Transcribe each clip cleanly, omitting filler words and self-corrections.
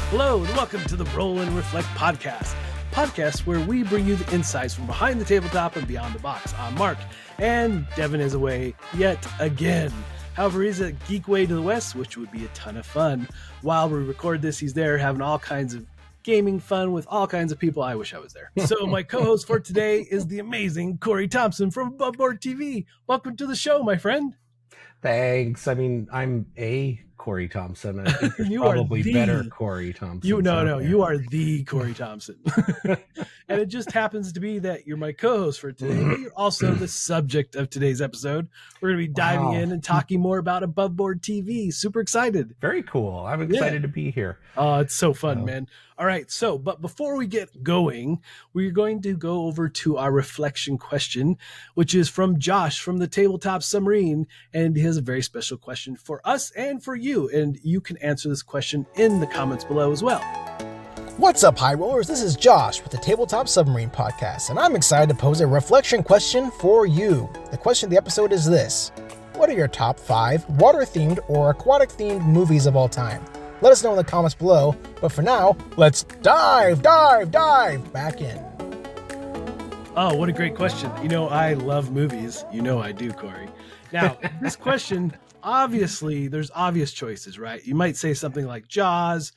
Hello and welcome to the Roll and Reflect podcast where we bring you the insights from behind the tabletop and beyond the box. I'm Mark, and Devin is away yet again. However, he's at Geek Way to the West, which would be a ton of fun. While we record this, he's there having all kinds of gaming fun with all kinds of people. I wish I was there. So my co-host for today is the amazing Corey Thompson from Aboveboard TV. Welcome to the show, my friend. Thanks. I mean, I'm a Corey Thompson. I think there's You probably are the better Corey Thompson. You are the Corey Thompson. And it just happens to be that you're my co-host for today, but you're also the subject of today's episode. We're going to be diving in and talking more about Aboveboard TV. Super excited. Very cool. I'm excited to be here. Oh, it's so fun, man. All right. So, but before we get going, we're going to go over to our reflection question, which is from Josh from the Tabletop Submarine. And he has a very special question for us and for you. And you can answer this question in the comments below as well. What's up, High Rollers? This is Josh with the Tabletop Submarine podcast, and I'm excited to pose a reflection question for you. The question of the episode is this: what are your top 5 water-themed or aquatic-themed movies of all time? Let us know in the comments below, but for now, let's dive back in. Oh, what a great question. You know, I love movies. You know I do, Corey. Now, this question, obviously, there's obvious choices, right? You might say something like Jaws,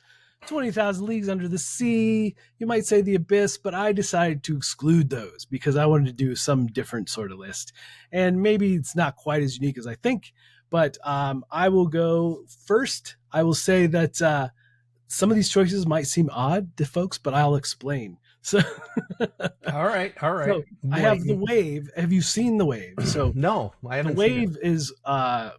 20,000 Leagues Under the Sea. You might say The Abyss, but I decided to exclude those because I wanted to do some different sort of list. And maybe it's not quite as unique as I think, but I will go first. I will say that some of these choices might seem odd to folks, but I'll explain. So, all right. So I have The Wave. Have you seen The Wave? So no, I haven't. The Wave is I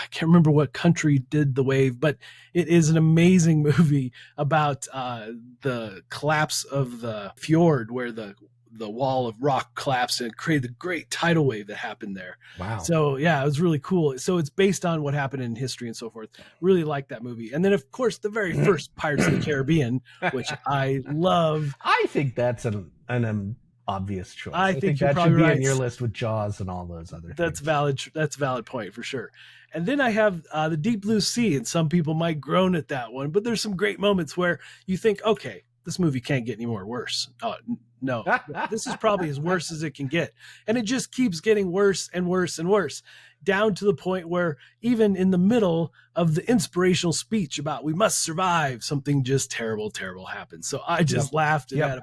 can't remember what country did The Wave, but it is an amazing movie about the collapse of the fjord where the wall of rock collapsed and created the great tidal wave that happened there. Wow. So yeah, it was really cool. So it's based on what happened in history and so forth. Really like that movie. And then of course the very first Pirates of the Caribbean, which I love. I think that's an obvious choice. I think that should be on your list with Jaws and all those other things. Valid. That's a valid point for sure. And then I have The Deep Blue Sea, and some people might groan at that one, but there's some great moments where you think, okay, this movie can't get any more worse. Oh, no, this is probably as worse as it can get. And it just keeps getting worse and worse and worse, down to the point where even in the middle of the inspirational speech about we must survive, something just terrible happens. So I just laughed and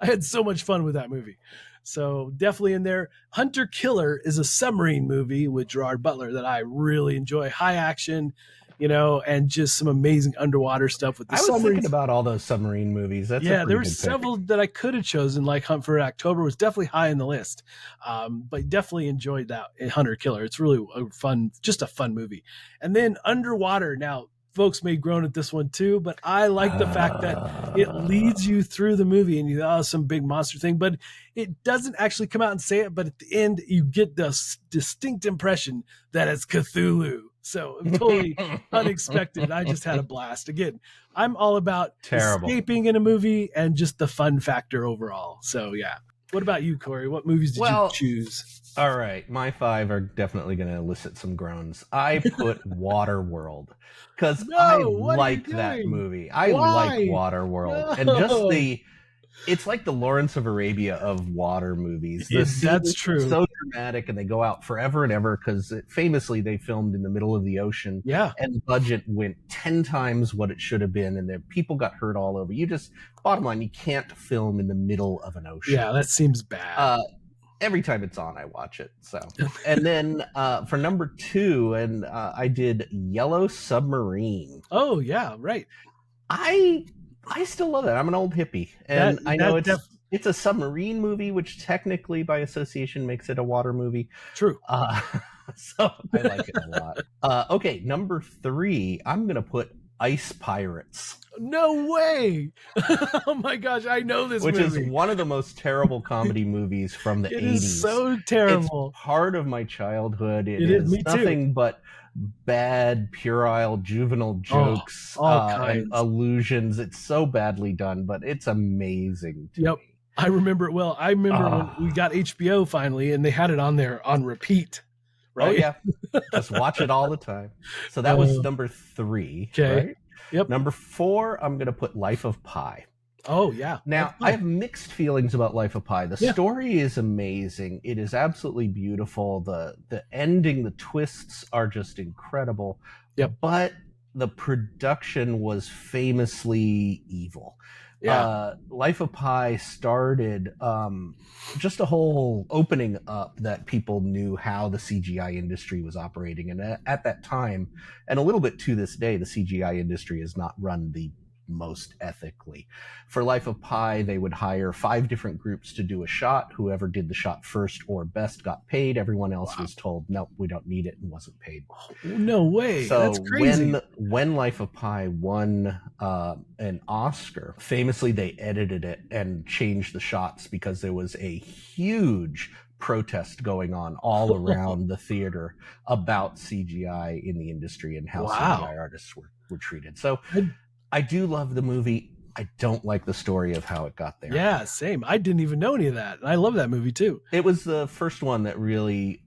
I had so much fun with that movie. So definitely in there. Hunter Killer is a submarine movie with Gerard Butler that I really enjoy. High action, and just some amazing underwater stuff with the submarines. I was thinking about all those submarine movies. There were several that I could have chosen, like Hunt for October was definitely high on the list. But definitely enjoyed that in Hunter Killer. It's really just a fun movie. And then Underwater. Now, folks may groan at this one too, but I like the fact that it leads you through the movie and you some big monster thing, but it doesn't actually come out and say it. But at the end, you get this distinct impression that it's Cthulhu. So totally unexpected. I just had a blast. Again, I'm all about escaping in a movie and just the fun factor overall. So yeah. What about you, Corey? What movies did you choose? All right. My 5 are definitely going to elicit some groans. I put Waterworld because I like that movie. I like Waterworld. No. And just it's like the Lawrence of Arabia of water movies. That's true. So dramatic, and they go out forever and ever because famously they filmed in the middle of the ocean. Yeah. And the budget went 10 times what it should have been, and people got hurt all over. Bottom line, you can't film in the middle of an ocean. Yeah, that seems bad. Every time it's on, I watch it. So, and then for number 2, and I did Yellow Submarine. Oh yeah, right. I still love that. I'm an old hippie, and I know it's a submarine movie, which technically, by association, makes it a water movie. True. So I like it a lot. Okay, number 3, I'm gonna put Ice Pirates. No way! Oh my gosh, I know this movie. Which is one of the most terrible comedy movies from the 80s. It is so terrible. It's part of my childhood. It is nothing but bad, puerile, juvenile jokes and allusions. It's so badly done, but it's amazing to me. I remember it well. I remember when we got HBO finally, and they had it on there on repeat. Right? Oh yeah, just watch it all the time. So that was number 3. Okay. Right? Yep. Number 4, I'm going to put Life of Pi. Oh, yeah. Now, I have mixed feelings about Life of Pi. The story is amazing. It is absolutely beautiful. The ending, the twists are just incredible. Yep. But the production was famously evil. Yeah. Life of Pi started just a whole opening up that people knew how the CGI industry was operating. And at that time, and a little bit to this day, the CGI industry is not run the most ethically. For Life of Pi, they would hire 5 different groups to do a shot. Whoever did the shot first or best got paid. Everyone else was told, nope, we don't need it, and wasn't paid. No way. So that's crazy. when Life of Pi won an Oscar, famously they edited it and changed the shots because there was a huge protest going on all around the theater about CGI in the industry and how CGI artists were treated. So I do love the movie. I don't like the story of how it got there. Yeah, same. I didn't even know any of that. I love that movie too. It was the first one that really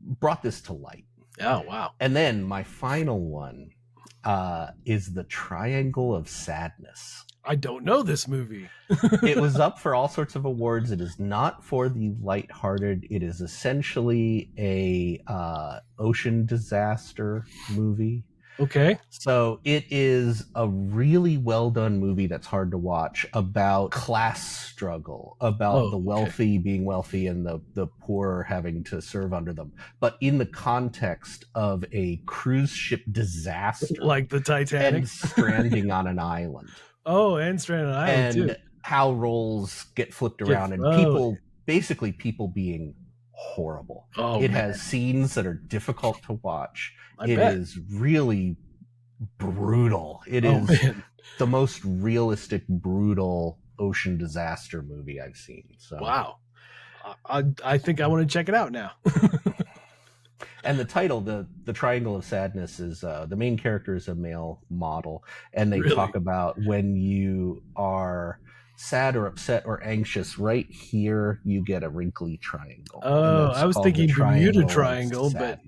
brought this to light. Oh, wow. And then my final one is The Triangle of Sadness. I don't know this movie. It was up for all sorts of awards. It is not for the lighthearted. It is essentially a ocean disaster movie. Okay. So it is a really well done movie that's hard to watch about class struggle, about the wealthy being wealthy and the poor having to serve under them, but in the context of a cruise ship disaster, like the Titanic, and stranding on an island. Oh, and stranded on an island and too. How roles get flipped around, and people being horrible. It has scenes that are difficult to watch. It is really brutal. It is the most realistic, brutal ocean disaster movie I've seen. So wow. I think I want to check it out now. And the title, the Triangle of Sadness, is the main character is a male model, and they talk about when you are sad or upset or anxious, right here you get a wrinkly triangle. Oh, I was thinking Bermuda Triangle, but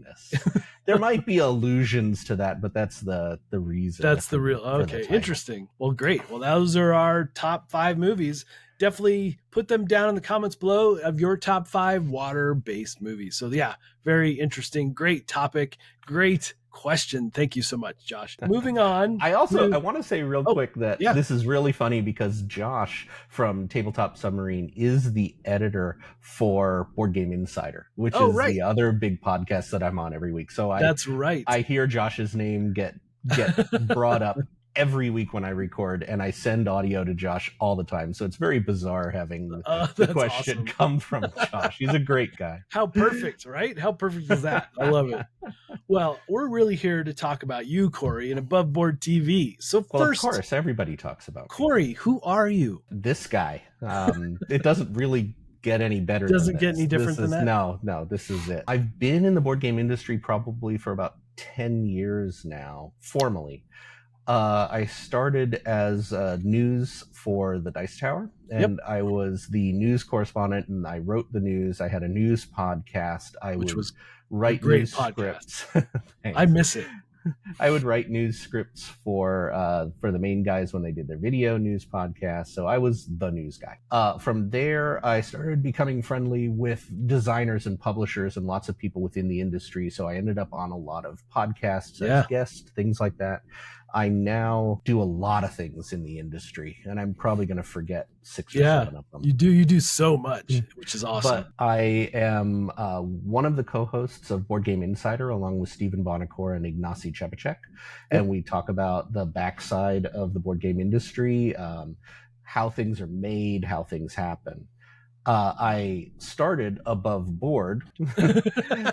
there might be allusions to that, but that's the reason. That's the real. Okay, interesting. Well, great. Well, those are our top 5 movies. Definitely put them down in the comments below of your top 5 water-based movies. So yeah, very interesting. Great topic. Great question. Thank you so much, Josh. Moving on. I want to say real quick that this is really funny because Josh from Tabletop Submarine is the editor for Board Game Insider, which is the other big podcast that I'm on every week. So that's right. I hear Josh's name get brought up every week when I record, and I send audio to Josh all the time. So it's very bizarre having the question come from Josh. He's a great guy. How perfect, right? How perfect is that? I love it. Well, we're really here to talk about you, Corey, and Above Board TV. So first, of course, everybody talks about Corey. Who are you? This guy. It doesn't really get any better. Doesn't get any different than that? No, this is it. I've been in the board game industry probably for about 10 years now, formally. I started as news for the Dice Tower, and I was the news correspondent, and I wrote the news. I had a news podcast. Which was write news scripts. I miss it. I would write news scripts for the main guys when they did their video news podcast. So I was the news guy. From there, I started becoming friendly with designers and publishers and lots of people within the industry. So I ended up on a lot of podcasts as guests, things like that. I now do a lot of things in the industry, and I'm probably going to forget 6 or 7 of them. You do so much, which is awesome. But I am one of the co-hosts of Board Game Insider, along with Stephen Bonacore and Ignacy Chebicek, and we talk about the backside of the board game industry, how things are made, how things happen. I started Above Board.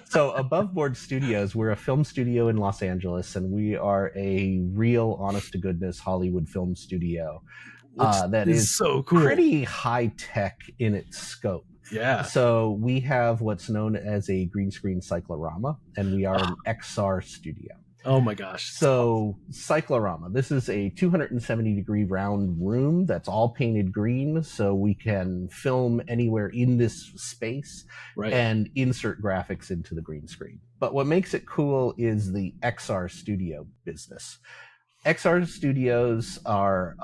So Above Board Studios, we're a film studio in Los Angeles, and we are a real honest-to-goodness Hollywood film studio that is so cool. Pretty high-tech in its scope. Yeah. So we have what's known as a green screen cyclorama, and we are an XR studio. Oh my gosh. So cyclorama, this is a 270-degree round room that's all painted green, so we can film anywhere in this space and insert graphics into the green screen. But what makes it cool is the XR studio business. XR studios are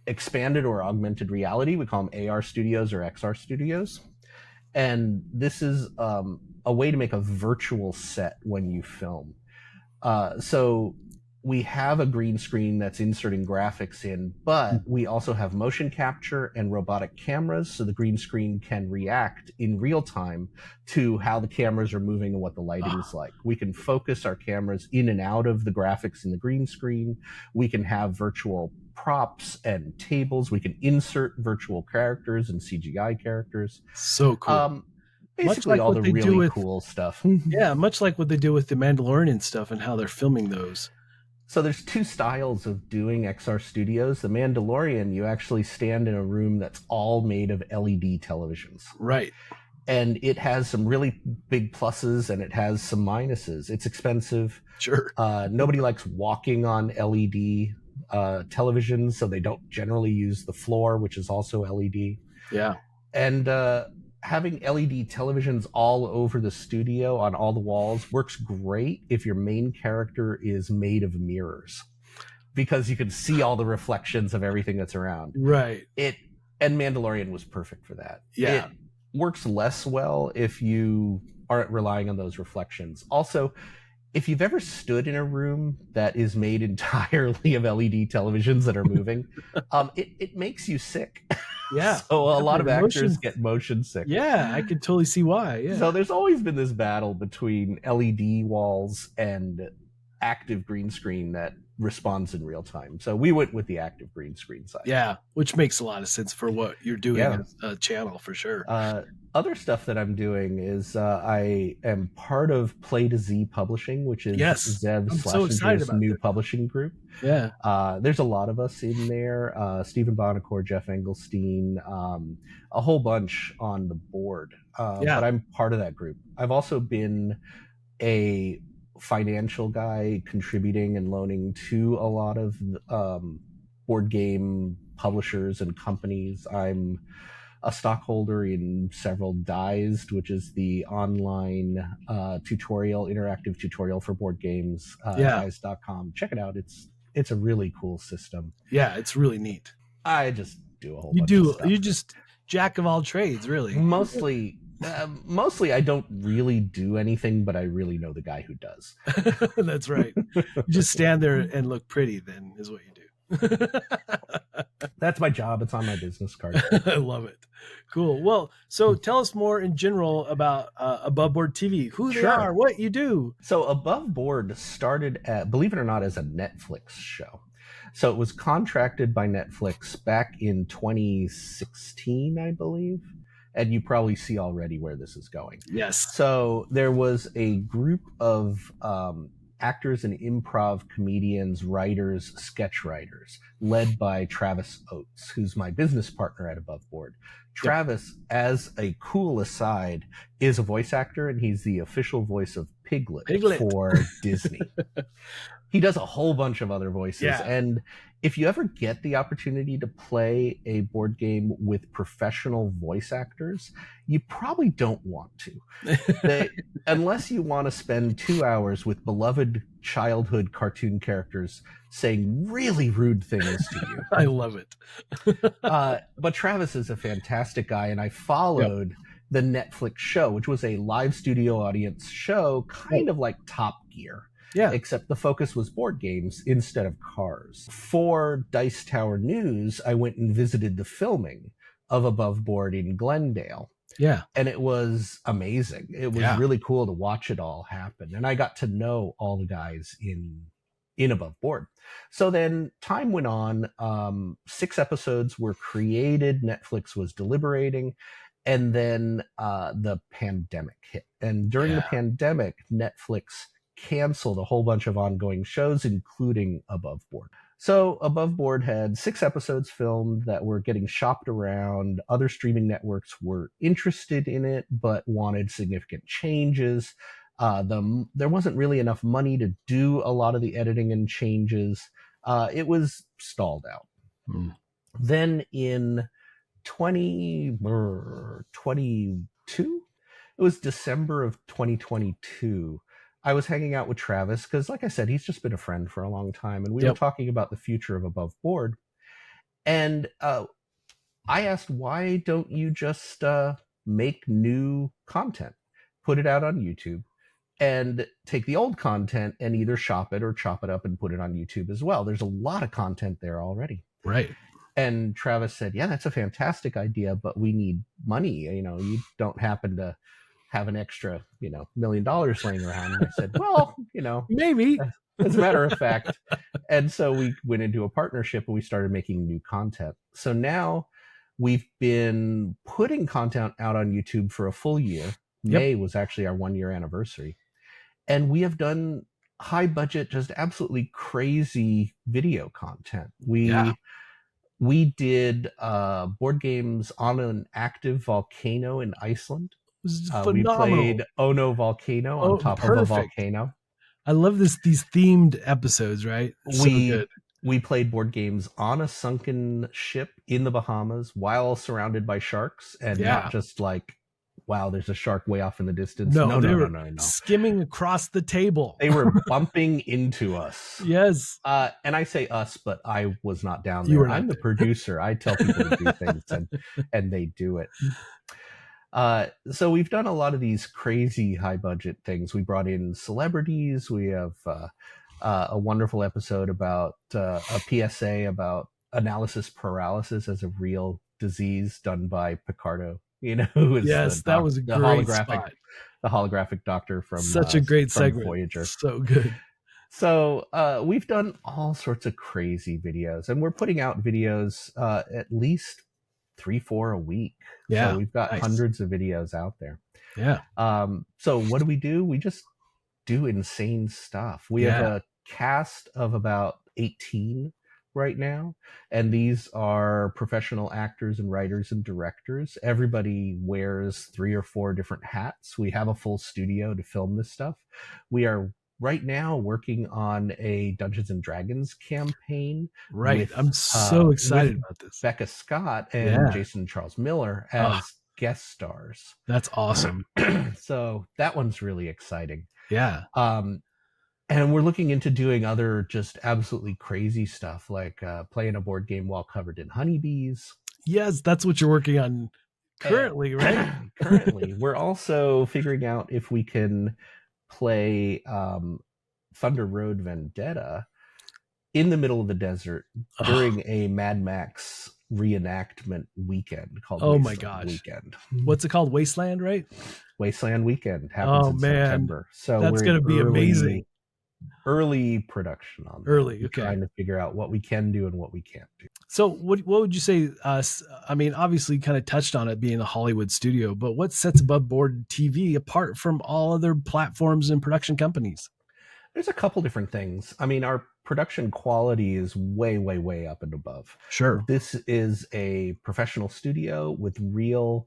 expanded or augmented reality. We call them AR studios or XR studios. And this is a way to make a virtual set when you film. So we have a green screen that's inserting graphics in, but we also have motion capture and robotic cameras, so the green screen can react in real time to how the cameras are moving and what the lighting is like. We can focus our cameras in and out of the graphics in the green screen. We can have virtual props and tables. We can insert virtual characters and CGI characters. So cool. Basically all the really cool stuff. Yeah, much like what they do with the Mandalorian stuff and how they're filming those. So there's two styles of doing XR studios. The Mandalorian, you actually stand in a room that's all made of LED televisions. Right. And it has some really big pluses and it has some minuses. It's expensive. Sure. Nobody likes walking on LED televisions, so they don't generally use the floor, which is also LED. Yeah. And having LED televisions all over the studio on all the walls works great if your main character is made of mirrors, because you can see all the reflections of everything that's around. Right. And Mandalorian was perfect for that. Yeah. It works less well if you aren't relying on those reflections. Also, if you've ever stood in a room that is made entirely of LED televisions that are moving, it makes you sick. Yeah. So a lot of actors get motion sick. Yeah, I could totally see why. Yeah. So there's always been this battle between LED walls and active green screen that responds in real time. So we went with the active green screen side. Yeah, which makes a lot of sense for what you're doing as a channel, for sure. Other stuff that I'm doing is I am part of Play to Z Publishing, which is Zev/Schlessinger's new publishing group. Yeah. There's a lot of us in there. Stephen Bonacore, Jeff Engelstein, a whole bunch on the board. But I'm part of that group. I've also been a financial guy, contributing and loaning to a lot of board game publishers and companies. I'm a stockholder in several Dized, which is the online interactive tutorial for board games. Dized.com. Check it out. It's a really cool system. Yeah, it's really neat. I just do a whole bunch of stuff. You just jack of all trades, really. Mostly I don't really do anything, but I really know the guy who does. That's right. You just stand there and look pretty, then, is what you do. That's my job. It's on my business card. I love it. Cool. Well, so tell us more in general about Above Board TV, who they are, what you do. So Above Board started, believe it or not, as a Netflix show. So it was contracted by Netflix back in 2016, I believe. And you probably see already where this is going. Yes. So there was a group of actors and improv comedians, writers, sketch writers, led by Travis Oates, who's my business partner at Above Board. Travis, as a cool aside, is a voice actor, and he's the official voice of Piglet. For Disney. He does a whole bunch of other voices. Yeah. And if you ever get the opportunity to play a board game with professional voice actors, you probably don't want to. Unless you want to spend 2 hours with beloved childhood cartoon characters saying really rude things to you. I love it. But Travis is a fantastic guy, and I followed the Netflix show, which was a live studio audience show, kind of like Top Gear. Yeah. Except the focus was board games instead of cars. For Dice Tower News, I went and visited the filming of Above Board in Glendale. Yeah. And it was amazing. It was really cool to watch it all happen. And I got to know all the guys in Above Board. So then time went on. 6 episodes were created. Netflix was deliberating. And then the pandemic hit. And during the pandemic, Netflix canceled a whole bunch of ongoing shows, including Above Board. So Above Board had 6 episodes filmed that were getting shopped around. Other streaming networks were interested in it, but wanted significant changes. There wasn't really enough money to do a lot of the editing and changes. It was stalled out. Then in 2022, it was December of 2022, I was hanging out with Travis because, like I said, he's just been a friend for a long time, and we were talking about the future of Above Board. And I asked, why don't you just make new content, put it out on YouTube, and take the old content and either shop it or chop it up and put it on YouTube as well? There's a lot of content there already. Right. And Travis said, yeah, that's a fantastic idea, but we need money. You don't happen to have an extra, $1 million laying around. And I said, well, maybe, as a matter of fact. And so we went into a partnership and we started making new content. So now we've been putting content out on YouTube for a full year. May was actually our 1 year anniversary. And we have done high budget, just absolutely crazy video content. We did board games on an active volcano in Iceland. It was phenomenal. We played Ono Volcano on top of a volcano. I love these themed episodes, right? So good. We played board games on a sunken ship in the Bahamas while surrounded by sharks, and not just like, wow, there's a shark way off in the distance. No, no. Skimming across the table. They were bumping into us. Yes. And I say us, but I was not down there. I'm the producer. I tell people to do things, and they do it. So we've done a lot of these crazy high budget things. We brought in celebrities. We have a wonderful episode about a PSA about analysis paralysis as a real disease done by Picardo. Who is that was a great spot. The holographic doctor from such a great segment. Voyager. So good. So we've done all sorts of crazy videos, and we're putting out videos at least 3-4 a week. Yeah, so we've got hundreds of videos out there. Yeah. So what do? We just do insane stuff. We have a cast of about 18 right now, and these are professional actors and writers and directors. Everybody wears 3 or 4 different hats. We have a full studio to film this stuff. We are right now working on a Dungeons and Dragons campaign. Right. I'm so excited about this. Becca Scott and Jason Charles Miller as guest stars. That's awesome. So that one's really exciting. Yeah. And we're looking into doing other just absolutely crazy stuff, like playing a board game while covered in honeybees. Yes, that's what you're working on currently, right? Currently. We're also figuring out if we can play Thunder Road Vendetta in the middle of the desert during a Mad Max reenactment weekend called Wasteland Weekend. What's it called? Wasteland, right? Wasteland Weekend happens in September. So that's going to be amazing. Early production on that. Okay. Trying to figure out what we can do and what we can't do. So what would you say, I mean, obviously kind of touched on it being a Hollywood studio, but what sets Above Board TV apart from all other platforms and production companies? There's a couple different things. I mean, our production quality is way, way, way up and above. Sure. This is a professional studio with real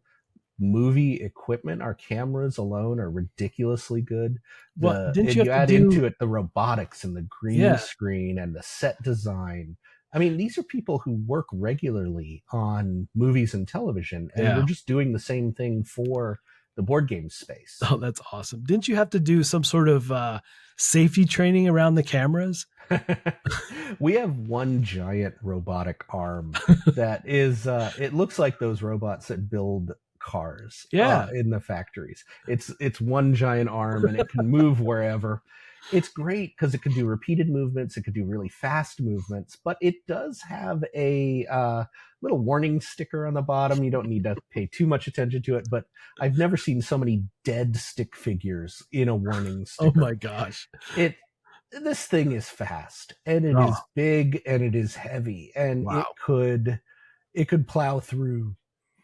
movie equipment. Our cameras alone are ridiculously good. Well, didn't you add into it the robotics and the green screen and the set design? I mean, these are people who work regularly on movies and television, and we're just doing the same thing for the board game space. Oh, that's awesome. Didn't you have to do some sort of safety training around the cameras? We have one giant robotic arm that is, it looks like those robots that build cars in the factories. It's one giant arm, and it can move wherever. It's great because it can do repeated movements. It can do really fast movements, but it does have a little warning sticker on the bottom. You don't need to pay too much attention to it, but I've never seen so many dead stick figures in a warning sticker. Oh my gosh. This thing is fast, and it is big, and it is heavy, and it could plow through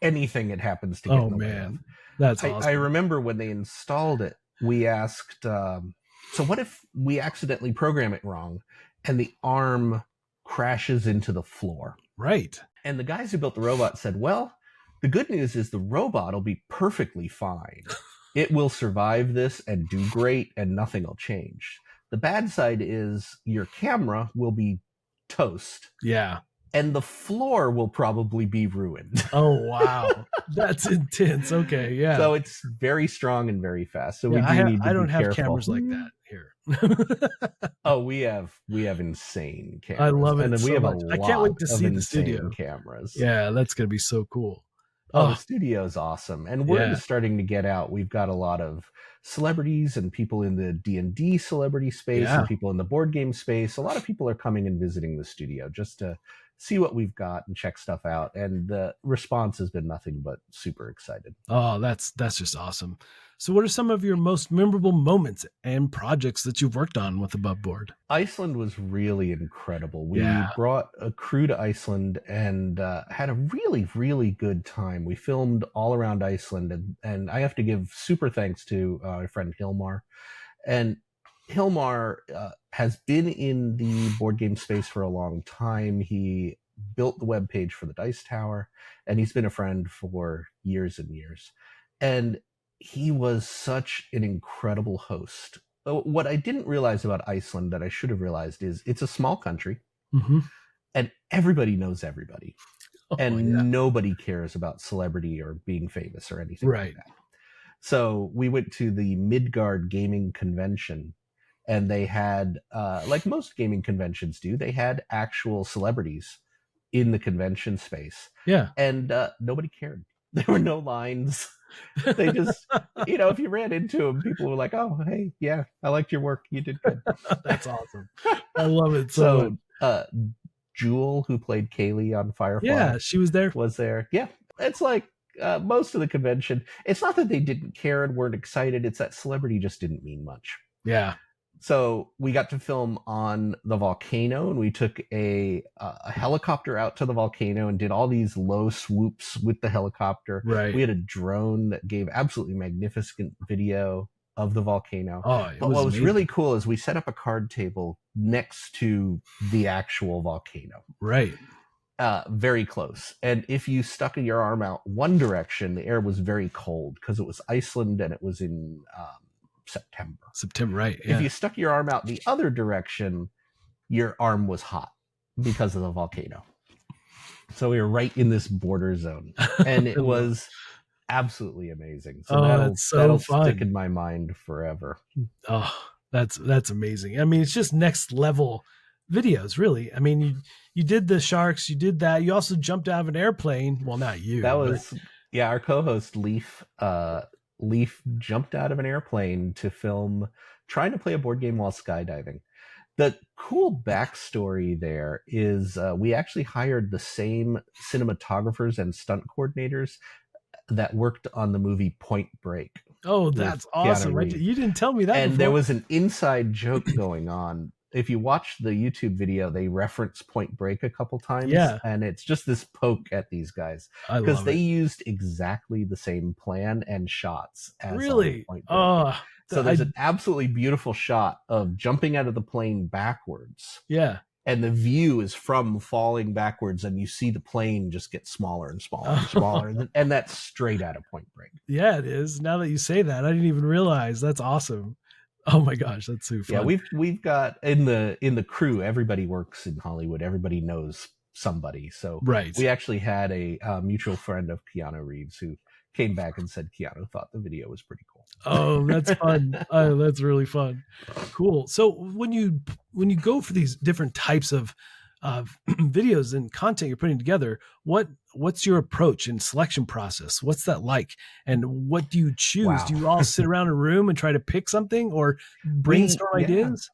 anything it happens to get in the way of. That's awesome. I remember when they installed it, we asked, so what if we accidentally program it wrong and the arm crashes into the floor? Right. And the guys who built the robot said, well, the good news is the robot will be perfectly fine. It will survive this and do great, and nothing will change. The bad side is your camera will be toast. Yeah. And the floor will probably be ruined. Oh, wow. That's intense. Okay, yeah. So it's very strong and very fast. So we do need to I don't be have careful. cameras like that here. Oh, we have insane cameras. I love it. And then so we have much. a I lot can't wait to of see the insane studio. cameras. Yeah, that's gonna be so cool. Oh, the studio is awesome. And word Yeah. is starting to get out. We've got a lot of celebrities and people in the D&D celebrity space Yeah. and people in the board game space. A lot of people are coming and visiting the studio just to see what we've got and check stuff out. And the response has been nothing but super excited. Oh, that's just awesome. So what are some of your most memorable moments and projects that you've worked on with Above Board? Iceland was really incredible. We brought a crew to Iceland and had a really, really good time. We filmed all around Iceland, and I have to give super thanks to my friend Hilmar. And Hilmar has been in the board game space for a long time. He built the webpage for the Dice Tower, and he's been a friend for years and years. And he was such an incredible host. What I didn't realize about Iceland that I should have realized is it's a small country, and everybody knows everybody. Nobody cares about celebrity or being famous or anything like that. So we went to the Midgard Gaming Convention, and they had, like most gaming conventions do, they had actual celebrities in the convention space. Yeah. And nobody cared. There were no lines. They just, if you ran into them, people were like, oh, hey, yeah, I liked your work. You did good. That's awesome. I love it. So Jewel, who played Kaylee on Firefly. Yeah, she was there. Yeah. It's like most of the convention. It's not that they didn't care and weren't excited. It's that celebrity just didn't mean much. Yeah. So we got to film on the volcano, and we took a helicopter out to the volcano and did all these low swoops with the helicopter. Right. We had a drone that gave absolutely magnificent video of the volcano. But what was really cool is we set up a card table next to the actual volcano. Right. Very close. And if you stuck your arm out one direction, the air was very cold because it was Iceland and it was in September, right? Yeah. If you stuck your arm out the other direction, your arm was hot because of the volcano. So we were right in this border zone, and it was absolutely amazing. So that'll stick in my mind forever. Oh, that's amazing. I mean, it's just next level videos, really. I mean, you did the sharks, you did that. You also jumped out of an airplane. Well, not you. That was our co-host Leaf. Leaf jumped out of an airplane to film trying to play a board game while skydiving. The cool backstory there is we actually hired the same cinematographers and stunt coordinators that worked on the movie Point Break. Oh, that's awesome. You didn't tell me that And before. There was an inside joke going on. If you watch the YouTube video, they reference Point Break a couple times. Yeah. And it's just this poke at these guys. Because they used exactly the same plan and shots as really? Point Break. So there's an absolutely beautiful shot of jumping out of the plane backwards. Yeah. And the view is from falling backwards, and you see the plane just get smaller and smaller and smaller. And that's straight out of Point Break. Yeah, it is. Now that you say that, I didn't even realize. That's awesome. Oh my gosh, that's so fun. Yeah, we've got in the crew, everybody works in Hollywood. Everybody knows somebody. So we actually had a mutual friend of Keanu Reeves who came back and said Keanu thought the video was pretty cool. Oh, that's fun. That's really fun. Cool. So when you go for these different types of videos and content you're putting together, what's your approach and selection process? What's that like? And what do you choose? Wow. Do you all sit around a room and try to pick something or brainstorm ideas?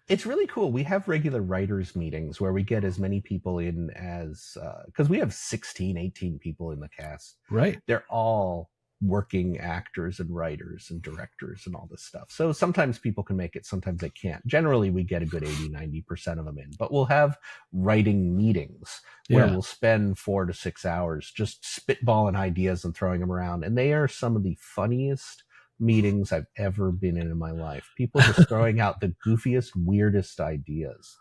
It's really cool. We have regular writers meetings where we get as many people in as, because we have 16, 18 people in the cast. Right. They're all working actors and writers and directors and all this stuff. So sometimes people can make it, sometimes they can't. Generally, we get a good 80-90% of them in, but we'll have writing meetings where we'll spend 4 to 6 hours just spitballing ideas and throwing them around. And they are some of the funniest meetings I've ever been in my life. People just throwing out the goofiest, weirdest ideas.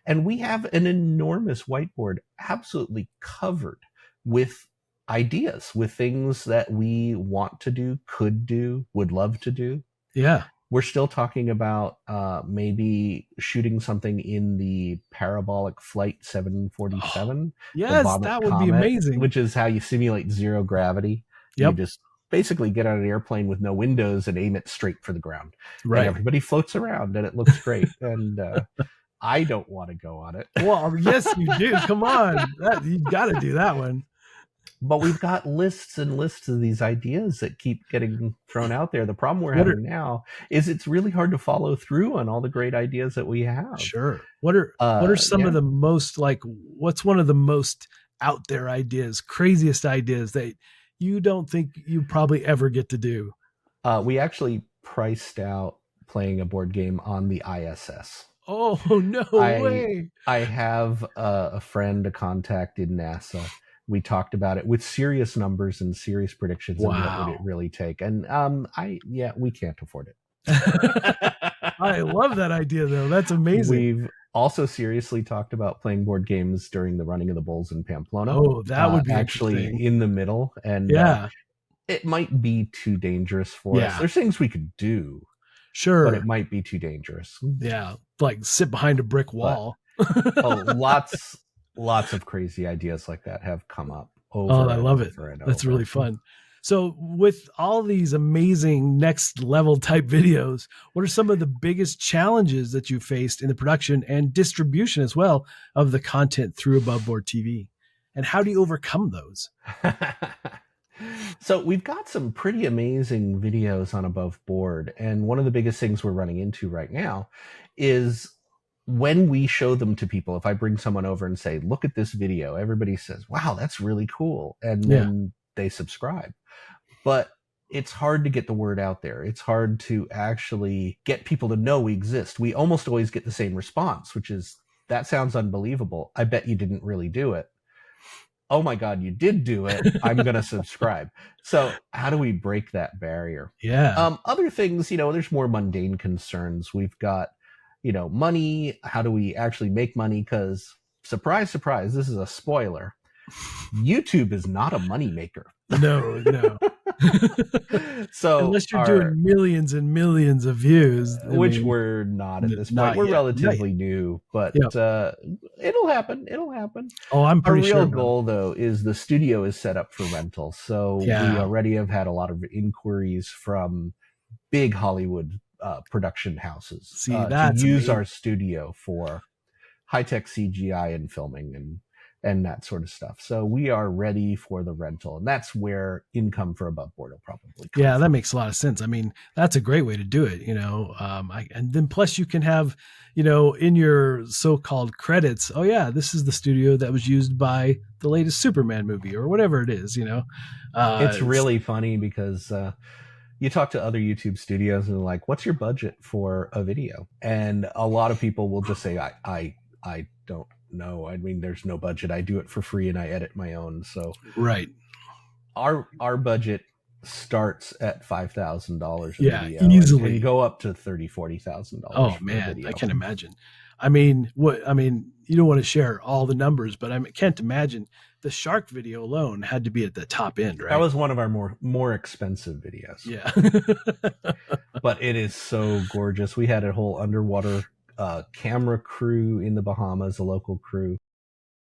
And we have an enormous whiteboard absolutely covered with ideas, with things that we want to do, could do, would love to do. Yeah. We're still talking about maybe shooting something in the parabolic flight 747. Yes, the that would Comet, be amazing. Which is how you simulate zero gravity. Yep. You just basically get on an airplane with no windows and aim it straight for the ground. Right. And everybody floats around and it looks great. And I don't want to go on it. Well, yes, you do. Come on. You got to do that one. But we've got lists and lists of these ideas that keep getting thrown out there. The problem we're having now is it's really hard to follow through on all the great ideas that we have. Sure. What are some of the most, like, what's one of the most out there ideas, craziest ideas that you don't think you probably ever get to do? We actually priced out playing a board game on the ISS. Oh, no way. I have a friend, a contact in NASA. We talked about it with serious numbers and serious predictions. Wow. And what would it really take? And we can't afford it. I love that idea, though. That's amazing. We've also seriously talked about playing board games during the running of the bulls in Pamplona. Oh, that would be actually in the middle. And it might be too dangerous for us. There's things we could do. Sure. But it might be too dangerous. Yeah. Like sit behind a brick wall. Lots of crazy ideas like that have come up. I love it. That's really fun. So with all these amazing next level type videos, what are some of the biggest challenges that you faced in the production and distribution as well of the content through Above Board TV? And how do you overcome those? So we've got some pretty amazing videos on Above Board. And one of the biggest things we're running into right now is when we show them to people, if I bring someone over and say, look at this video, everybody says, wow, that's really cool. And then they subscribe. But it's hard to get the word out there. It's hard to actually get people to know we exist. We almost always get the same response, which is, that sounds unbelievable. I bet you didn't really do it. Oh my God, you did do it. I'm going to subscribe. So how do we break that barrier? Yeah. Other things, there's more mundane concerns. We've got, money. How do we actually make money? Because surprise, surprise, this is a spoiler. YouTube is not a money maker. No. So unless you're doing millions and millions of views, we're not at this point. We're relatively new, but it'll happen. Oh, I'm pretty sure. Our real goal, though, is the studio is set up for rental. So we already have had a lot of inquiries from big Hollywood production houses to use our studio for high-tech CGI and filming and that sort of stuff. So we are ready for the rental, and that's where income for Above Board will probably come from. That makes a lot of sense. I mean, that's a great way to do it, and then plus you can have, in your so-called credits, oh yeah, this is the studio that was used by the latest Superman movie or whatever it is, It's really funny because you talk to other YouTube studios and they're like, what's your budget for a video? And a lot of people will just say, I don't know. I mean, there's no budget. I do it for free and I edit my own. So right. Our budget starts at $5,000 a video. Easily. And can go up to $30,000-$40,000. Oh man, I can imagine. I mean, you don't want to share all the numbers, but I can't imagine the shark video alone had to be at the top end, right? That was one of our more expensive videos. Yeah. But it is so gorgeous. We had a whole underwater camera crew in the Bahamas, a local crew.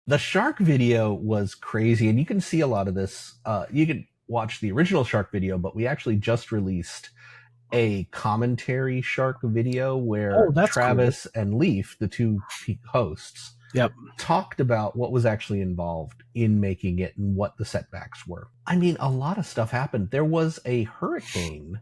The shark video was crazy, and you can see a lot of this. You can watch the original shark video, but we actually just released a commentary shark video where Travis and Leaf, the two hosts, talked about what was actually involved in making it and what the setbacks were. I mean, a lot of stuff happened. There was a hurricane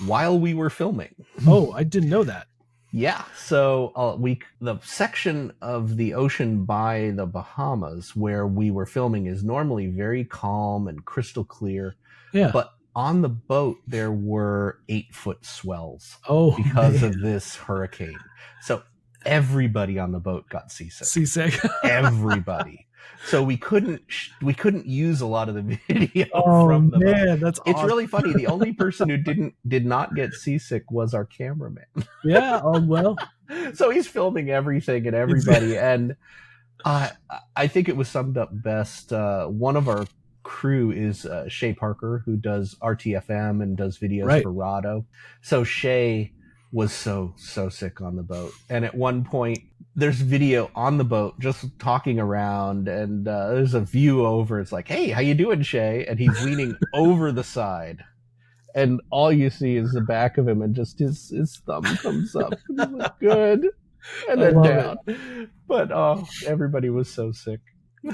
while we were filming. Oh, I didn't know that. Yeah, so the section of the ocean by the Bahamas where we were filming is normally very calm and crystal clear. Yeah. But on the boat, there were 8-foot swells because of this hurricane. So everybody on the boat got seasick. Everybody. So we couldn't use a lot of the video from the boat. That's It's awesome. really funny. The only person who did not get seasick was our cameraman. Yeah. Oh well. So he's filming everything and everybody, and I think it was summed up best. One of our crew is Shay Parker, who does RTFM and does videos for Rado. So Shay was so sick on the boat. And at one point, there's video on the boat just talking around, and there's a view over. It's like, hey, how you doing, Shay? And he's leaning over the side. And all you see is the back of him, and just his thumb comes up. Good. And then down. But everybody was so sick.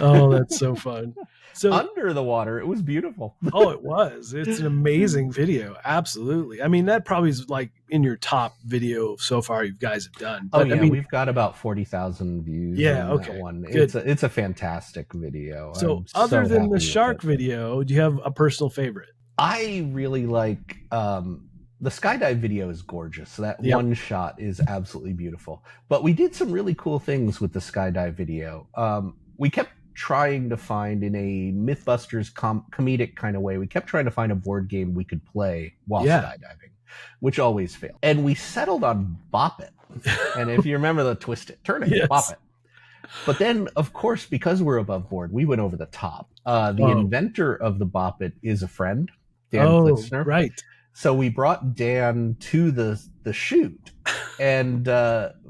Oh, that's so fun. So under the water, it was beautiful. Oh, it was. It's an amazing video. Absolutely. I mean, that probably is like in your top video so far you guys have done. But, I mean, we've got about 40,000 views. Yeah, on okay. That one. Good. It's a fantastic video. So other than the shark video, do you have a personal favorite? I really like the skydive video is gorgeous. So that one shot is absolutely beautiful. But we did some really cool things with the skydive video. We kept trying to find, in a Mythbusters comedic kind of way, we kept trying to find a board game we could play while skydiving, which always failed. And we settled on Bop It. And if you remember the twist it, turn it, Bop It. But then, of course, because we're above board, we went over the top. The inventor of the Bop It is a friend, Dan Klitzner. Right. So we brought Dan to the shoot and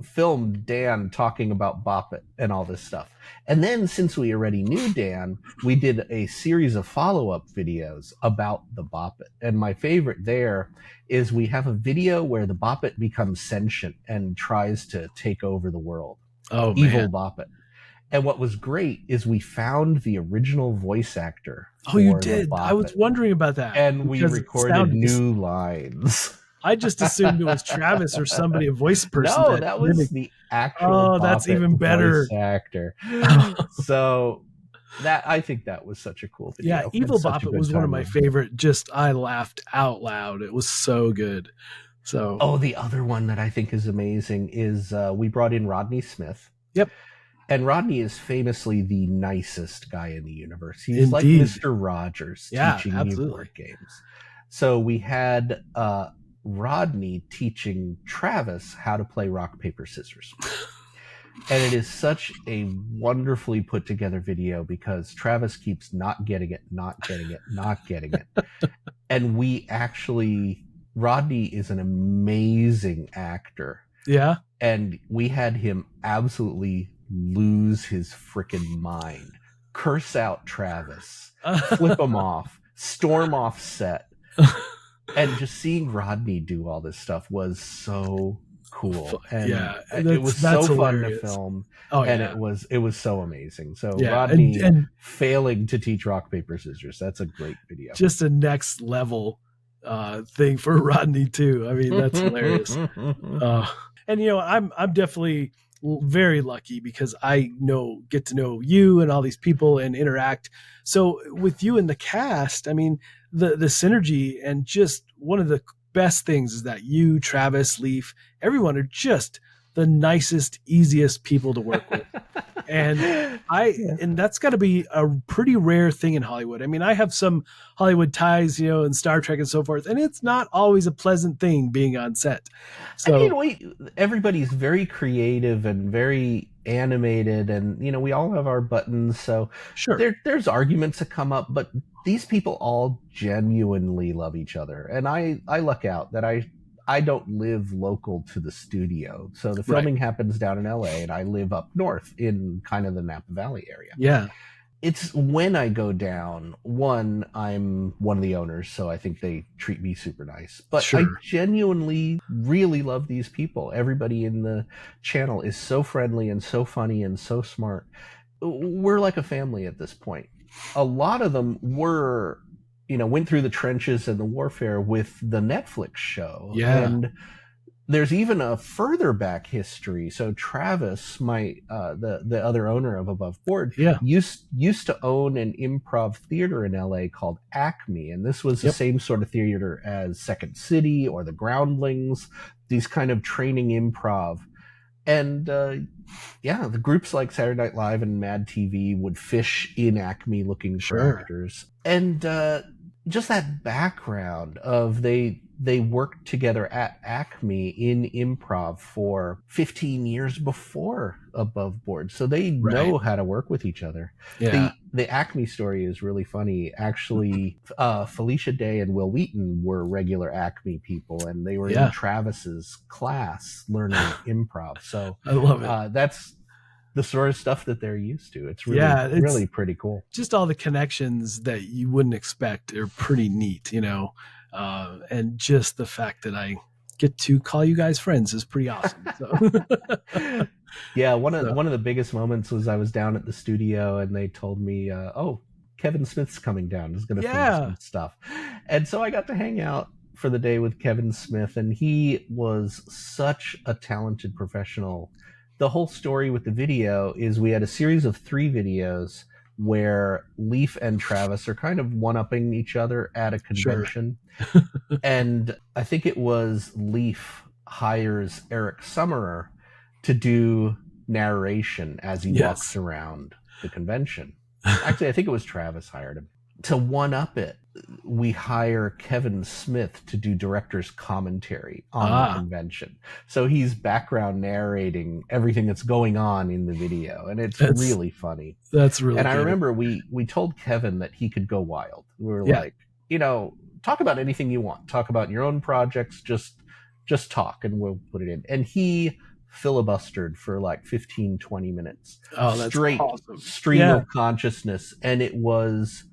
filmed Dan talking about Bop It and all this stuff. And then, since we already knew Dan, we did a series of follow-up videos about the Bop It. And my favorite there is we have a video where the Bop It becomes sentient and tries to take over the world. Oh, Evil man. Bop It. And what was great is we found the original voice actor. Oh, you did? I was wondering about that. And we recorded new lines. I just assumed it was Travis or somebody, a voice person. No, that was the actual. Oh, that's even better. Voice actor. So I think that was such a cool video. Yeah, Evil Bop It was one of my favorite. Just I laughed out loud. It was so good. So the other one that I think is amazing is we brought in Rodney Smith. Yep. And Rodney is famously the nicest guy in the universe. He's like Mr. Rogers teaching you board games. So we had Rodney teaching Travis how to play rock, paper, scissors. And it is such a wonderfully put together video because Travis keeps not getting it. And Rodney is an amazing actor. Yeah. And we had him absolutely lose his frickin' mind, curse out Travis, flip him off, storm off set. And just seeing Rodney do all this stuff was so cool. And it was so fun to film. And it was so amazing. So Rodney and failing to teach rock, paper, scissors. That's a great video. Just a next level thing for Rodney too. I mean, that's hilarious. And I'm definitely very lucky because I get to know you and all these people and interact. So with you and the cast, I mean, the synergy, and just one of the best things is that you, Travis, Leaf, everyone are just the nicest, easiest people to work with. And that's got to be a pretty rare thing in Hollywood. I mean, I have some Hollywood ties, and Star Trek and so forth, and it's not always a pleasant thing being on set. So everybody's very creative and very animated, and we all have our buttons. So sure, there's arguments that come up, but these people all genuinely love each other, and I luck out that I don't live local to the studio. So the filming happens down in LA and I live up north in kind of the Napa Valley area. Yeah. It's when I go down, I'm one of the owners, so I think they treat me super nice. But I genuinely really love these people. Everybody in the channel is so friendly and so funny and so smart. We're like a family at this point. A lot of them went through the trenches and the warfare with the Netflix show. Yeah. And there's even a further back history. So Travis, the other owner of Above Board, used to own an improv theater in LA called Acme. And this was the same sort of theater as Second City or the Groundlings, these kind of training improv. And the groups like Saturday Night Live and Mad TV would fish in Acme looking for actors. And just that background of they they worked together at Acme in improv for 15 years before Above Board. So they know how to work with each other. Yeah. The Acme story is really funny. Actually, Felicia Day and Will Wheaton were regular Acme people, and they were in Travis's class learning improv. So I love it. That's the sort of stuff that they're used to. It's really, really pretty cool. Just all the connections that you wouldn't expect are pretty neat, you know. And just the fact that I get to call you guys friends is pretty awesome. So. Yeah, one of the biggest moments was I was down at the studio and they told me, "Oh, Kevin Smith's coming down. He's going to finish some stuff," and so I got to hang out for the day with Kevin Smith, and he was such a talented professional. The whole story with the video is we had a series of 3 videos where Leaf and Travis are kind of one-upping each other at a convention. Sure. And I think it was Leaf hires Eric Summerer to do narration as he walks around the convention. Actually, I think it was Travis hired him. To one-up it, we hire Kevin Smith to do director's commentary on the convention. So he's background narrating everything that's going on in the video, and it's really funny. That's really And good. I remember we told Kevin that he could go wild. We were like, you know, talk about anything you want. Talk about your own projects. Just talk, and we'll put it in. And he filibustered for like 15-20 minutes. Oh, that's straight awesome. Stream of consciousness, and it was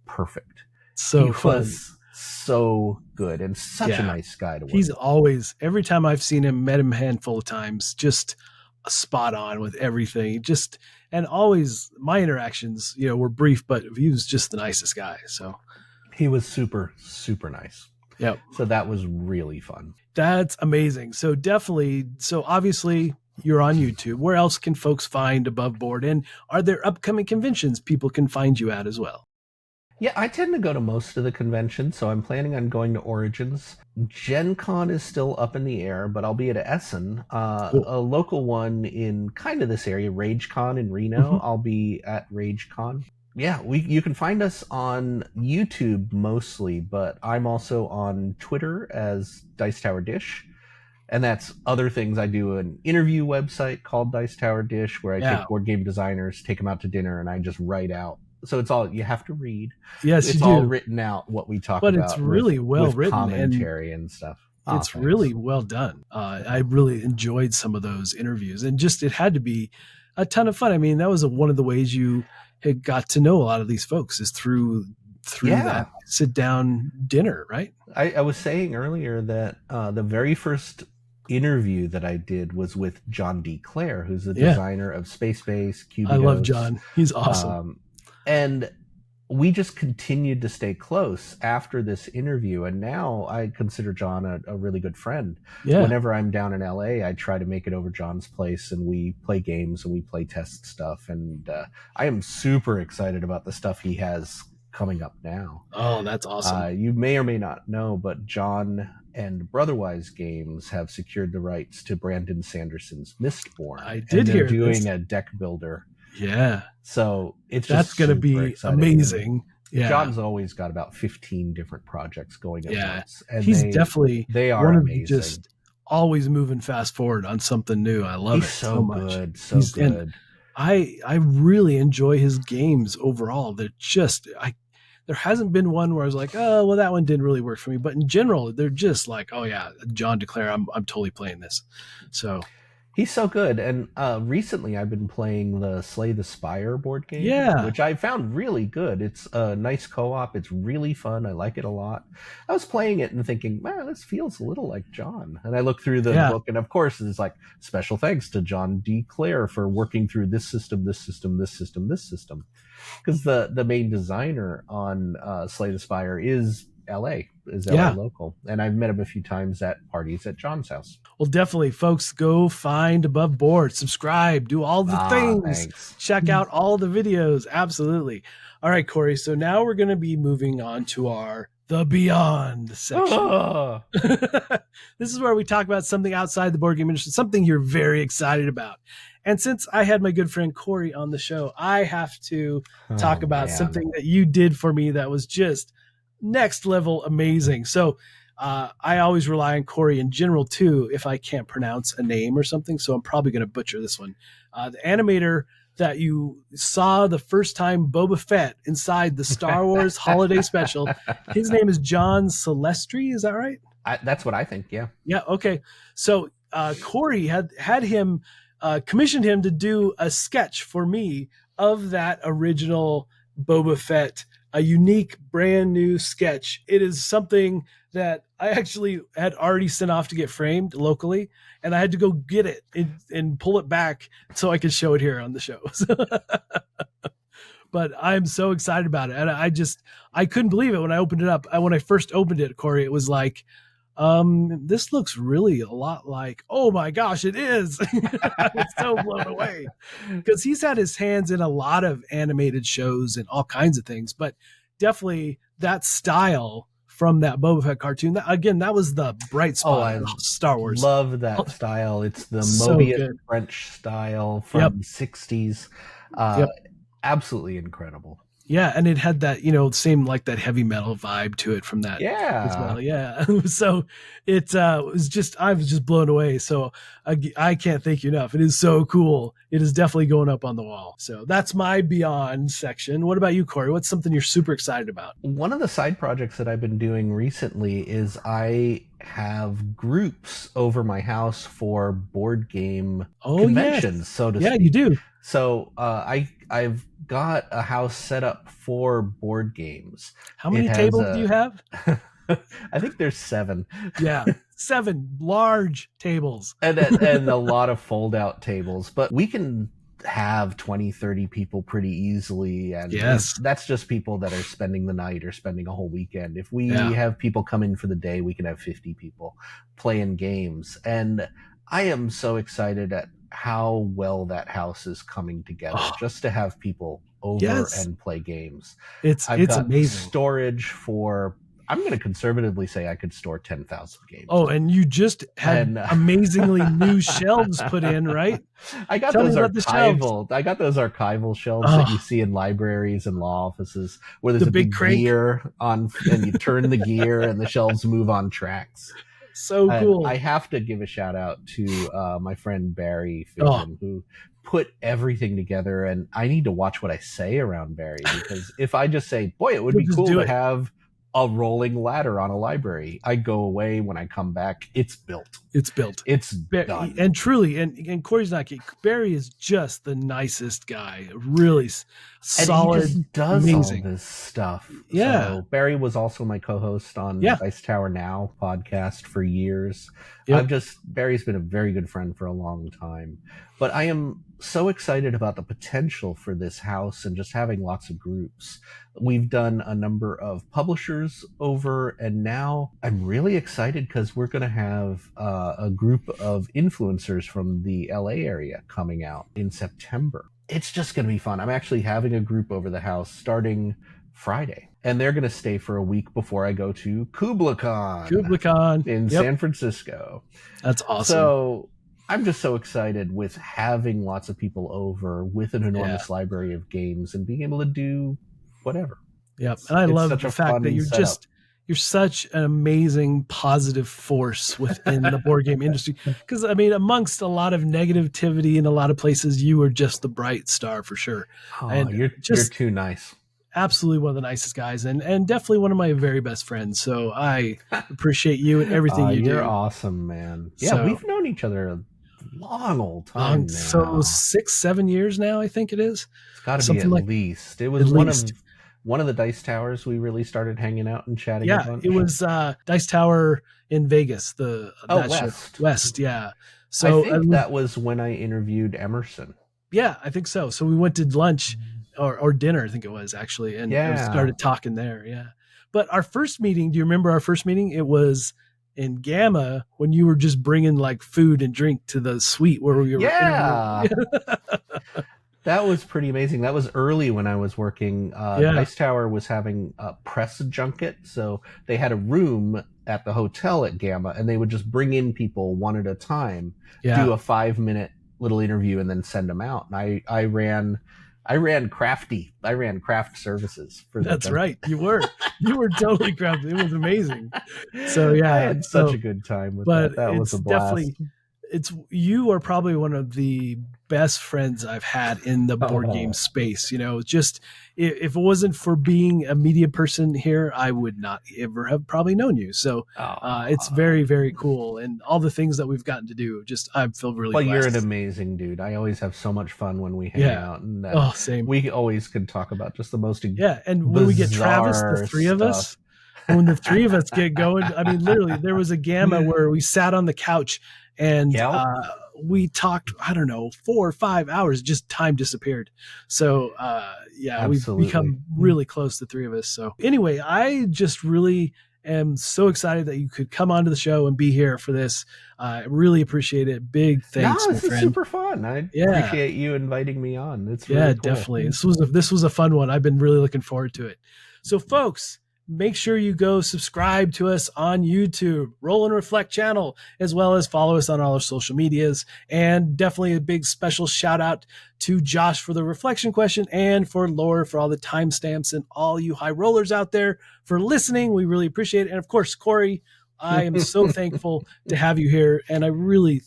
perfect. So fun. Was so good and such a nice guy to work He's with. always, every time I've seen him, met him a handful of times, just spot on with everything. And always my interactions, you know, were brief, but he was just the nicest guy. So he was super, super nice. Yep. So that was really fun. That's amazing. So definitely, so obviously you're on YouTube. Where else can folks find Above Board? And are there upcoming conventions people can find you at as well? Yeah, I tend to go to most of the conventions, so I'm planning on going to Origins. Gen Con is still up in the air, but I'll be at Essen, Cool. a local one in kind of this area, Rage Con in Reno. I'll be at Rage Con. Yeah, you can find us on YouTube mostly, but I'm also on Twitter as Dice Tower Dish. And that's other things. I do an interview website called Dice Tower Dish where I take board game designers, take them out to dinner, and I just write out. So it's all, you have to read. Yes, it's all written out what we talk about. But it's really well written, commentary and stuff. It's really well done. I really enjoyed some of those interviews, and just it had to be a ton of fun. I mean, that was one of the ways you had got to know a lot of these folks is through that sit down dinner, right? I was saying earlier that the very first interview that I did was with John D. Clare, who's the designer of Space Base, Cubicos. I love John. He's awesome. And we just continued to stay close after this interview. And now I consider John a really good friend. Yeah. Whenever I'm down in LA, I try to make it over John's place and we play games and we play test stuff. And I am super excited about the stuff he has coming up now. Oh, that's awesome. You may or may not know, but John and Brotherwise Games have secured the rights to Brandon Sanderson's Mistborn. I did hear they're doing a deck builder. Yeah. So that's going to be exciting. Amazing. Yeah. John's always got about 15 different projects going at once. And he's definitely one amazing. Of just always moving fast forward on something new. I love it so much. Good, so good. And I really enjoy his games overall. They're just there hasn't been one where I was like, oh, well, that one didn't really work for me. But in general, they're just like, oh yeah, John DeClaire, I'm totally playing this. So he's so good. And recently I've been playing the Slay the Spire board game, which I found really good. It's a nice co-op. It's really fun. I like it a lot. I was playing it and thinking, man, this feels a little like John. And I looked through the book, and of course it's like, special thanks to John D. Clare for working through this system, this system, this system, this system. Because the main designer on Slay the Spire is LA local, and I've met him a few times at parties at John's house. Well, definitely, folks, go find Above Board, subscribe, do all the things, thanks. Check out all the videos. Absolutely. All right, Corey. So now we're going to be moving on to our The Beyond section. This is where we talk about something outside the board game industry, something you're very excited about. And since I had my good friend Corey on the show, I have to talk about something that you did for me that was just next level amazing. So I always rely on Corey in general too if I can't pronounce a name or something. So I'm probably going to butcher this one. The animator that you saw the first time Boba Fett inside the Star Wars Holiday Special, his name is John Celestri. Is that right? That's what I think. Yeah. Yeah. Okay. So Corey had him commissioned him to do a sketch for me of that original Boba Fett, a unique, brand new sketch. It is something that I actually had already sent off to get framed locally, and I had to go get it and pull it back so I could show it here on the show. But I'm so excited about it. And I couldn't believe it when I opened it up. When I first opened it, Corey, it was like, this looks really a lot like, oh my gosh, it is. I was so blown away because he's had his hands in a lot of animated shows and all kinds of things, but definitely that style from that Boba Fett cartoon, that was the bright spot of Star Wars. Love that style. It's the Mobius French style from the 60s. Absolutely incredible. Yeah, and it had that, same like that heavy metal vibe to it from that. Yeah. As well. Yeah. So it was I was just blown away. So I can't thank you enough. It is so cool. It is definitely going up on the wall. So that's my Beyond section. What about you, Corey? What's something you're super excited about? One of the side projects that I've been doing recently is I have groups over my house for board game conventions, so to speak. Yeah, you do. So I've got a house set up for board games. How many tables do you have? I think there's 7. Yeah, 7 large tables. and a lot of fold-out tables. But we can have 20, 30 people pretty easily. And that's just people that are spending the night or spending a whole weekend. If we have people come in for the day, we can have 50 people playing games. And I am so excited at how well that house is coming together just to have people over and play games. I've got amazing storage for, I'm going to conservatively say I could store 10,000 games. Oh, and you just had amazingly new shelves put in, right? I got those archival shelves that you see in libraries and law offices where there's a big gear on, and you turn the gear and the shelves move on tracks. So cool. I have to give a shout out to my friend Barry Fitton, who put everything together. And I need to watch what I say around Barry, because if I just say, boy, it would be cool to have a rolling ladder on a library, I go away. When I come back, it's built. It's done. And truly, and Corey's not kidding. Barry is just the nicest guy. Really solid. And he just does amazing. All this stuff. Yeah. So Barry was also my co-host on Dice Tower Now podcast for years. Barry's been a very good friend for a long time. But I am so excited about the potential for this house and just having lots of groups. We've done a number of publishers over, and now I'm really excited because we're going to have a group of influencers from the LA area coming out in September. It's just going to be fun. I'm actually having a group over the house starting Friday, and they're going to stay for a week before I go to KublaCon in San Francisco. That's awesome. So I'm just so excited with having lots of people over with an enormous library of games and being able to do whatever. Yep. And I love the fact that you're such an amazing positive force within the board game industry. Because, I mean, amongst a lot of negativity in a lot of places, you are just the bright star for sure. Oh, and you're too nice. Absolutely one of the nicest guys, and definitely one of my very best friends. So I appreciate you and everything you do. You're awesome, man. Yeah, we've known each other a long old time now. So 6-7 years now, I think it is. It's got to be at least. It was one of the Dice Towers we really started hanging out and chatting a bunch. It was Dice Tower in Vegas. West, yeah. So I think that was when I interviewed Emerson. Yeah, I think so. So we went to lunch or dinner, I think it was actually, and started talking there. Yeah. But our first meeting, do you remember our first meeting? It was in Gamma when you were just bringing like food and drink to the suite where we were. Yeah. That was pretty amazing. That was early when I was working. Dice Tower was having a press junket. So they had a room at the hotel at Gamma, and they would just bring in people one at a time, do a 5-minute little interview, and then send them out. And I I ran craft services for that. That's right. You were totally crafty. It was amazing. So yeah, I had such a good time with that. That was a blast. You are probably one of the best friends I've had in the board game space. You know, just if it wasn't for being a media person here, I would not ever have probably known you. So it's very, very cool. And all the things that we've gotten to do, I feel really blessed. You're an amazing dude. I always have so much fun when we hang out. And same. We always could talk about just the most and when we get Travis, the three of us, when the three of us get going, I mean, literally, there was a gamma where we sat on the couch and we talked, I don't know, 4 or 5 hours, just time disappeared. So we've become really close, the three of us. So anyway, I just really am so excited that you could come onto the show and be here for this. I really appreciate it. Big thanks, my friend. This is super fun. I appreciate you inviting me on. It's really cool. Definitely. This was a fun one. I've been really looking forward to it. So folks, make sure you go subscribe to us on YouTube, Roll and Reflect channel, as well as follow us on all our social medias. And definitely a big special shout out to Josh for the reflection question and for Laura for all the timestamps, and all you high rollers out there for listening. We really appreciate it. And of course, Corey, I am so thankful to have you here. And I really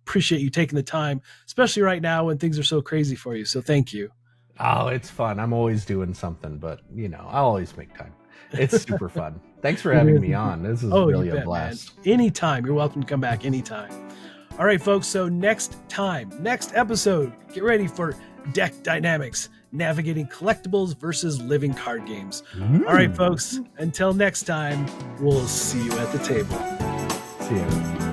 appreciate you taking the time, especially right now when things are so crazy for you. So thank you. Oh, it's fun. I'm always doing something, but I'll always make time. It's super fun. Thanks for having me on. This is really a blast. Man. Anytime. You're welcome to come back anytime. All right, folks. So next episode, get ready for Deck Dynamics, navigating collectibles versus living card games. All right, folks. Until next time, we'll see you at the table. See you.